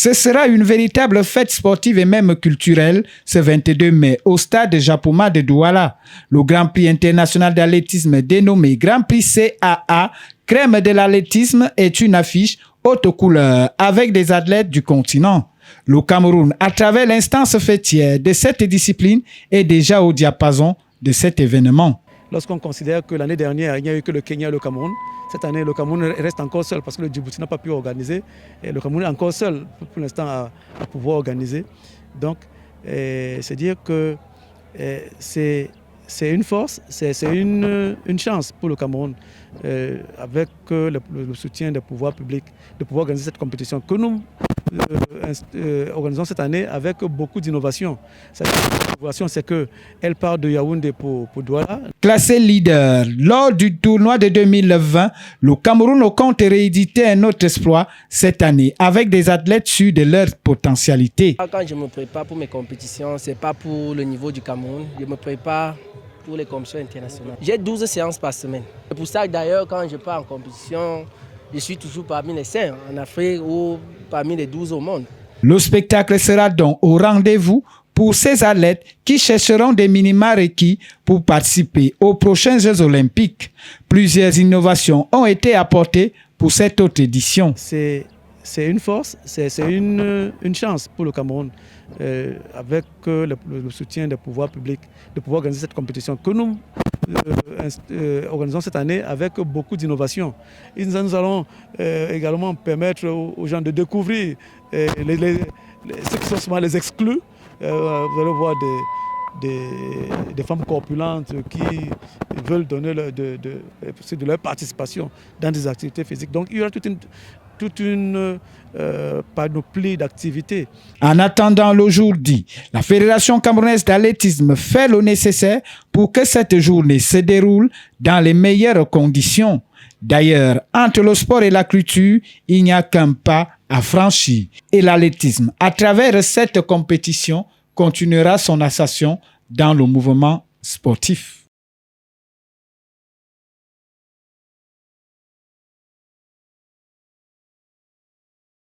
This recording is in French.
Ce sera une véritable fête sportive et même culturelle ce 22 mai au stade Japoma de Douala. Le Grand Prix international d'athlétisme dénommé Grand Prix CAA, crème de l'athlétisme, est une affiche haute couleur avec des athlètes du continent. Le Cameroun, à travers l'instance fêtière de cette discipline, est déjà au diapason de cet événement. Lorsqu'on considère que l'année dernière, il n'y a eu que le Kenya et le Cameroun, cette année, le Cameroun reste encore seul parce que le Djibouti n'a pas pu organiser. Et le Cameroun est encore seul pour l'instant à pouvoir organiser. Donc, c'est dire que c'est une force, c'est une chance pour le Cameroun, avec le soutien des pouvoirs publics, de pouvoir organiser cette compétition que nous organisons cette année avec beaucoup d'innovation. Cette innovation, c'est qu'elle part de Yaoundé pour Douala. Classé leader lors du tournoi de 2020, le Cameroun compte rééditer un autre exploit cette année avec des athlètes sûrs de leur potentialité. Quand je me prépare pour mes compétitions, ce n'est pas pour le niveau du Cameroun, je me prépare pour les compétitions internationales. J'ai 12 séances par semaine. C'est pour ça que d'ailleurs, quand je pars en compétition, je suis toujours parmi les 5 en Afrique ou parmi les 12 au monde. Le spectacle sera donc au rendez-vous pour ces athlètes qui chercheront des minima requis pour participer aux prochains Jeux olympiques. Plusieurs innovations ont été apportées pour cette autre édition. C'est une force, c'est une chance pour le Cameroun, avec le soutien des pouvoirs publics, de pouvoir organiser cette compétition que nous organisons cette année avec beaucoup d'innovation. Nous allons également permettre aux gens de découvrir ceux qui sont souvent les exclus. Vous allez voir des femmes corpulentes qui veulent donner de leur participation dans des activités physiques. Donc il y aura toute une panoplie d'activités. En attendant le jour dit, la Fédération camerounaise d'athlétisme fait le nécessaire pour que cette journée se déroule dans les meilleures conditions. D'ailleurs, entre le sport et la culture, il n'y a qu'un pas à franchir. Et l'athlétisme, à travers cette compétition, continuera son ascension dans le mouvement sportif.